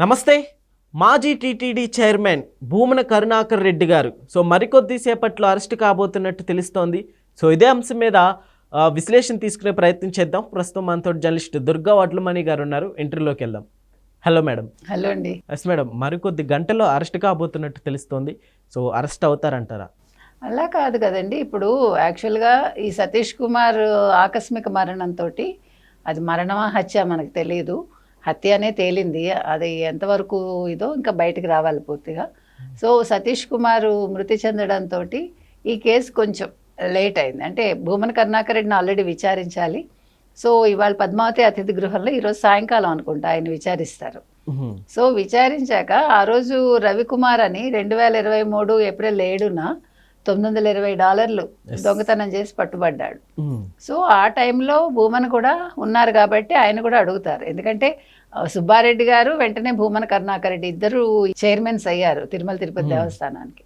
నమస్తే. మాజీ TTD chairman Bhumana Karunakar Reddy గారు మరికొద్ది సేపట్లో అరెస్ట్ కాబోతున్నట్టు తెలుస్తోంది. ఇదే అంశం మీద విశ్లేషణ తీసుకునే ప్రయత్నం చేద్దాం. ప్రస్తుతం మనతో జర్నలిస్ట్ దుర్గా వడ్లమణి గారు ఉన్నారు. ఇంటర్వ్యూలోకి వెళ్దాం. Hello madam. హలో అండి. ఎస్ మేడం, మరికొద్ది గంటల్లో అరెస్ట్ కాబోతున్నట్టు తెలుస్తోంది. అరెస్ట్ అవుతారంటారా? అలా కాదు కదండి. ఇప్పుడు యాక్చువల్గా ఈ సతీష్ కుమార్ ఆకస్మిక మరణంతో, అది మరణమా హత్య మనకు తెలియదు. హత్య అనే తేలింది, అది ఎంతవరకు ఇదో ఇంకా బయటకు రావాలి పూర్తిగా. సతీష్ కుమార్ మృతి చెందడంతో ఈ కేసు కొంచెం లేట్ అయింది. అంటే భూమన కరుణాకర్ రెడ్డిని ఆల్రెడీ విచారించాలి. ఇవాళ పద్మావతి అతిథి గృహంలో ఈరోజు సాయంకాలం అనుకుంటా ఆయన విచారిస్తారు. విచారించాక ఆ రోజు రవికుమార్ అని 2023 ఏప్రిల్ 7న $920 దొంగతనం చేసి పట్టుబడ్డాడు. ఆ టైంలో భూమన కూడా ఉన్నారు కాబట్టి ఆయన కూడా అడుగుతారు. ఎందుకంటే సుబ్బారెడ్డి గారు వెంటనే భూమన కరుణాకర్ రెడ్డి ఇద్దరు చైర్మన్స్ అయ్యారు తిరుమల తిరుపతి దేవస్థానానికి.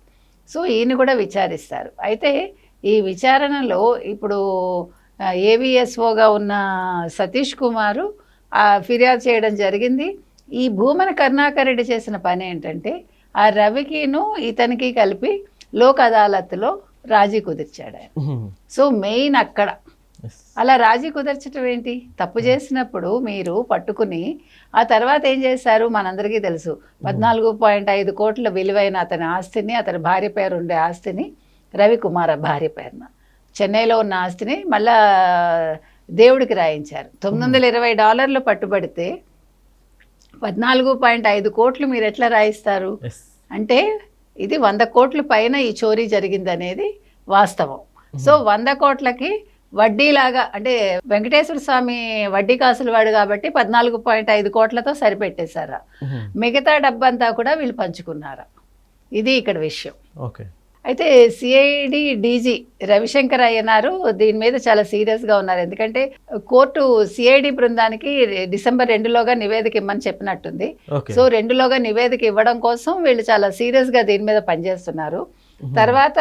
ఈయన కూడా విచారిస్తారు. అయితే ఈ విచారణలో ఇప్పుడు ఏవిఎస్ఓగా ఉన్న సతీష్ కుమారు ఫిర్యాదు చేయడం జరిగింది. ఈ భూమన కరుణాకర్ రెడ్డి చేసిన పని ఏంటంటే ఆ రవికిను ఇతనికి కలిపి లోక్ అదాలత్లో రాజీ కుదిర్చాడు ఆయన. మెయిన్ అక్కడ అలా రాజీ కుదర్చడం ఏంటి? తప్పు చేసినప్పుడు మీరు పట్టుకుని ఆ తర్వాత ఏం చేశారు మనందరికీ తెలుసు. 14.5 కోట్ల విలువైన అతని ఆస్తిని, అతని భార్య పేరు ఉండే ఆస్తిని, రవికుమార్ భార్య పేరున చెన్నైలో ఉన్న ఆస్తిని మళ్ళా దేవుడికి రాయించారు. $920 పట్టుబడితే 14.5 కోట్లు మీరు ఎట్లా రాయిస్తారు? అంటే ఇది 100 కోట్ల పైన ఈ చోరీ జరిగింది అనేది వాస్తవం. 100 కోట్లకి వడ్డీలాగా, అంటే వెంకటేశ్వర స్వామి వడ్డీ కాసులు వాడు కాబట్టి 14.5 కోట్లతో సరిపెట్టేశారా? మిగతా డబ్బంతా కూడా వీళ్ళు పంచుకున్నారా? ఇది ఇక్కడ విషయం. ఓకే. అయితే సిఐడి డీజీ రవిశంకర్ అయ్యనారు దీని మీద చాలా సీరియస్గా ఉన్నారు. ఎందుకంటే కోర్టు సిఐడి బృందానికి డిసెంబర్ 2లోగా నివేదిక ఇమ్మని చెప్పినట్టుంది. 2లోగా నివేదిక ఇవ్వడం కోసం వీళ్ళు చాలా సీరియస్గా దీని మీద పనిచేస్తున్నారు. తర్వాత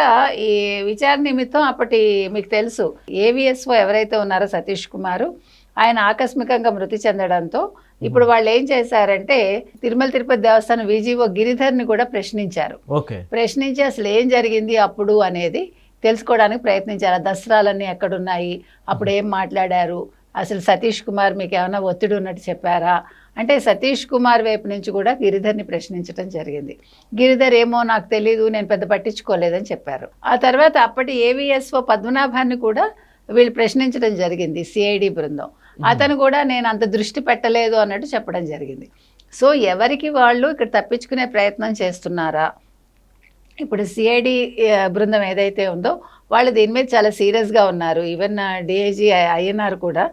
ఈ విచారణ నిమిత్తం అప్పటి మీకు తెలుసు ఏవిఎస్ఓ ఎవరైతే ఉన్నారో సతీష్ కుమారు, ఆయన ఆకస్మికంగా మృతి చెందడంతో ఇప్పుడు వాళ్ళు ఏం చేశారంటే తిరుమల తిరుపతి దేవస్థానం విజిఓ గిరిధర్ని కూడా ప్రశ్నించారు. ప్రశ్నించి అసలు ఏం జరిగింది అప్పుడు అనేది తెలుసుకోవడానికి ప్రయత్నించారు. దసరాలన్నీ ఎక్కడున్నాయి, అప్పుడు ఏం మాట్లాడారు, అసలు సతీష్ కుమార్ మీకు ఏమైనా ఒత్తిడి ఉన్నట్టు చెప్పారా అంటే సతీష్ కుమార్ వైపు నుంచి కూడా గిరిధర్ని ప్రశ్నించడం జరిగింది. గిరిధర్ ఏమో నాకు తెలీదు, నేను పెద్ద పట్టించుకోలేదని చెప్పారు. ఆ తర్వాత అప్పటి ఏవిఎస్ఓ పద్మనాభాన్ని కూడా వీళ్ళు ప్రశ్నించడం జరిగింది సిఐడి బృందం. అతను కూడా నేను అంత దృష్టి పెట్టలేదు అన్నట్టు చెప్పడం జరిగింది. ఎవరికి వాళ్ళు ఇక్కడ తప్పించుకునే ప్రయత్నం చేస్తున్నారా? ఇప్పుడు సిఐడి బృందం ఏదైతే ఉందో వాళ్ళు దీని మీద చాలా సీరియస్గా ఉన్నారు. ఈవెన్ డిఐజీ అయ్యనారు కూడా,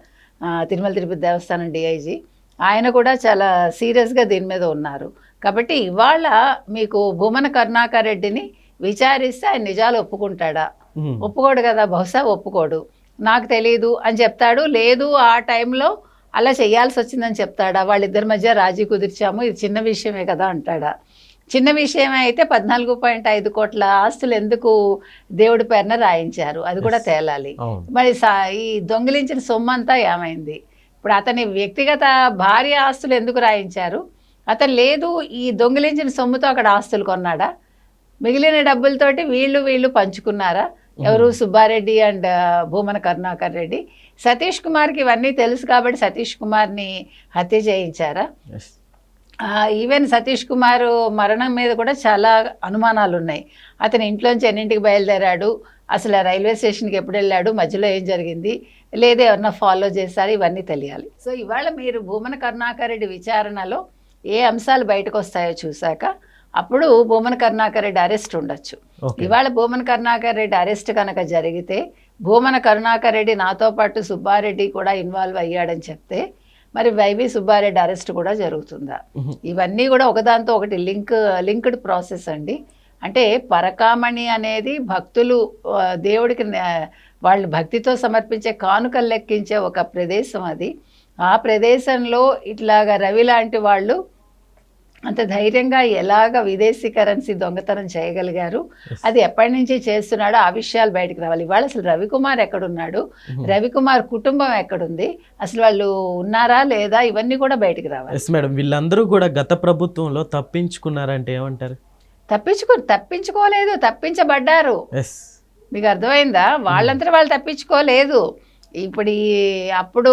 తిరుమల తిరుపతి దేవస్థానం డిఐజీ, ఆయన కూడా చాలా సీరియస్గా దీని మీద ఉన్నారు. కాబట్టి ఇవాళ మీకు భూమన కరుణాకర్ రెడ్డిని విచారిస్తే ఆయన నిజాలు ఒప్పుకుంటాడా? ఒప్పుకోడు కదా, బహుశా ఒప్పుకోడు. నాకు తెలీదు అని చెప్తాడు. లేదు ఆ టైంలో అలా చేయాల్సి వచ్చిందని చెప్తాడా? వాళ్ళిద్దరి మధ్య రాజీ కుదిర్చాము, ఇది చిన్న విషయమే కదా అంటాడా? చిన్న విషయమే అయితే 14.5 కోట్ల ఆస్తులు ఎందుకు దేవుడి పేరున రాయించారు అది కూడా తేలాలి. మరి ఈ దొంగిలించిన సొమ్ము అంతా ఏమైంది? ఇప్పుడు అతని వ్యక్తిగత భార్య ఆస్తులు ఎందుకు రాయించారు? అతను లేదు ఈ దొంగిలించిన సొమ్ముతో అక్కడ ఆస్తులు కొన్నాడా? మిగిలిన డబ్బులతోటి వీళ్ళు పంచుకున్నారా? ఎవరు? సుబ్బారెడ్డి అండ్ భూమన కరుణాకర్ రెడ్డి. సతీష్ కుమార్కి ఇవన్నీ తెలుసు కాబట్టి సతీష్ కుమార్ని హత్య చేయించారా? ఈవెన్ సతీష్ కుమార్ మరణం మీద కూడా చాలా అనుమానాలు ఉన్నాయి. అతని ఇంట్లోంచి ఎన్నింటికి బయలుదేరాడు, అసలు రైల్వే స్టేషన్కి ఎప్పుడు వెళ్ళాడు, మధ్యలో ఏం జరిగింది, లేదా ఎవరన్నా ఫాలో చేశారు, ఇవన్నీ తెలియాలి. ఇవాళ మీరు భూమన కరుణాకర్ రెడ్డి విచారణలో ఏ అంశాలు బయటకు వస్తాయో చూశాక అప్పుడు భూమన కరుణాకర్ రెడ్డి అరెస్ట్ ఉండొచ్చు. ఇవాళ భూమన కరుణాకర్ రెడ్డి అరెస్ట్ కనుక జరిగితే భూమన కరుణాకర్ రెడ్డి నాతో పాటు సుబ్బారెడ్డి కూడా ఇన్వాల్వ్ అయ్యాడని చెప్తే మరి వైవి సుబ్బారెడ్డి అరెస్ట్ కూడా జరుగుతుందా? ఇవన్నీ కూడా ఒకదాంతో ఒకటి లింక్డ్ ప్రాసెస్ అండి. అంటే పరకామణి అనేది భక్తులు దేవుడికి వాళ్ళు భక్తితో సమర్పించే కానుకలు లెక్కించే ఒక ప్రదేశం అది. ఆ ప్రదేశంలో ఇట్లాగా రవి లాంటి వాళ్ళు అంత ధైర్యంగా ఎలాగ విదేశీ కరెన్సీ దొంగతనం చేయగలిగారు, అది ఎప్పటి నుంచి చేస్తున్నాడో ఆ విషయాలు బయటకు రావాలి. ఇవాళ అసలు రవికుమార్ ఎక్కడున్నాడు, రవికుమార్ కుటుంబం ఎక్కడుంది, అసలు వాళ్ళు ఉన్నారా లేదా, ఇవన్నీ కూడా బయటకు రావాలి. ఎస్ మేడం, వీళ్ళందరూ కూడా గత ప్రభుత్వంలో తప్పించుకున్నారంటే ఏమంటారు? తప్పించుకోలేదు, తప్పించబడ్డారు. ఎస్, మీకు అర్థమైందా? వాళ్ళంతా వాళ్ళు తప్పించుకోలేదు. ఇప్పుడు అప్పుడు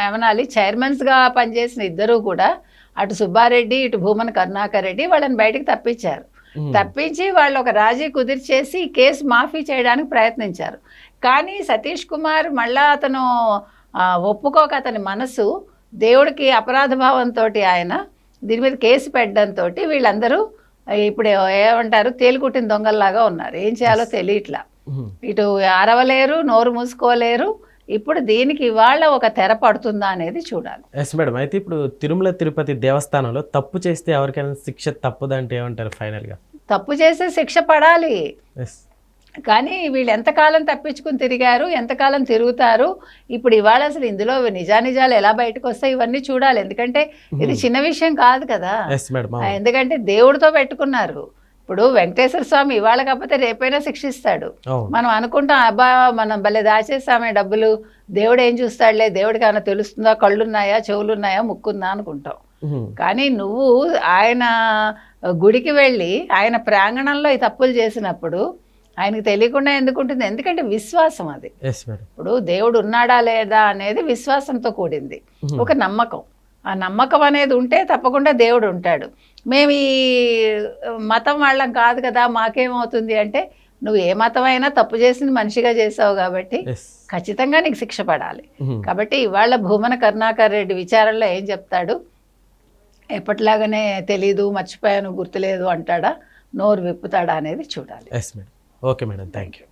ఏమనాలి, చైర్మన్స్గా పనిచేసిన ఇద్దరు కూడా, అటు సుబ్బారెడ్డి ఇటు భూమన కరుణాకర్ రెడ్డి, వాళ్ళని బయటకు తప్పించారు. తప్పించి వాళ్ళు ఒక రాజీ కుదిర్చేసి కేసు మాఫీ చేయడానికి ప్రయత్నించారు. కానీ సతీష్ కుమార్ మళ్ళా అతను ఒప్పుకోక, అతని మనసు దేవుడికి అపరాధ భావంతో ఆయన దీని మీద కేసు పెట్టడంతో వీళ్ళందరూ ఇప్పుడు ఏమంటారు, తేలికుట్టిన దొంగల్లాగా ఉన్నారు. ఏం చేయాలో తెలియట్లా, ఇటు అరవలేరు, నోరు మూసుకోలేరు. ఇప్పుడు దీనికి ఇవాళ ఒక తెర పడుతుందా అనేది చూడాలి. ఎస్ మేడం, అయితే ఇప్పుడు తిరుమల తిరుపతి దేవస్థానంలో తప్పు చేస్తే ఎవరికైనా శిక్ష తప్పదంటే ఏమంటారు ఫైనల్గా? తప్పు చేస్తే శిక్ష పడాలి. ఎస్, కానీ వీళ్ళు ఎంతకాలం తప్పించుకుని తిరిగారు, ఎంతకాలం తిరుగుతారు. ఇప్పుడు ఇవాళ అసలు ఇందులో నిజానిజాలు ఎలా బయటకు వస్తాయి ఇవన్నీ చూడాలి. ఎందుకంటే ఇది చిన్న విషయం కాదు కదా. ఎందుకంటే దేవుడితో పెట్టుకున్నారు. ఇప్పుడు వెంకటేశ్వర స్వామి ఇవాళ కాకపోతే రేపైనా శిక్షిస్తాడు. మనం అనుకుంటాం, అబ్బా మనం భలే దాచేస్తామే డబ్బులు, దేవుడు ఏం చూస్తాడులే, దేవుడికి ఏమైనా తెలుస్తుందా, కళ్ళున్నాయా, చెవులున్నాయా, ముక్కుందా అనుకుంటాం. కానీ నువ్వు ఆయన గుడికి వెళ్ళి ఆయన ప్రాంగణంలో ఈ తప్పులు చేసినప్పుడు ఆయనకు తెలియకుండా ఎందుకు ఉంటుంది? ఎందుకంటే విశ్వాసం అది. ఇప్పుడు దేవుడు ఉన్నాడా లేదా అనేది విశ్వాసంతో కూడింది, ఒక నమ్మకం. ఆ నమ్మకం అనేది ఉంటే తప్పకుండా దేవుడు ఉంటాడు. మేము ఈ మతం వాళ్ళం కాదు కదా, మాకేమవుతుంది అంటే, నువ్వు ఏ మతం అయినా తప్పు చేసింది మనిషిగా చేసావు కాబట్టి ఖచ్చితంగా నీకు శిక్ష పడాలి. కాబట్టి ఇవాళ భూమన కరుణాకర్ రెడ్డి విచారణలో ఏం చెప్తాడు, ఎప్పటిలాగానే తెలీదు, మర్చిపోయాను, గుర్తులేదు అంటాడా, నోరు విప్పుతాడా అనేది చూడాలి. Okay madam, thank you.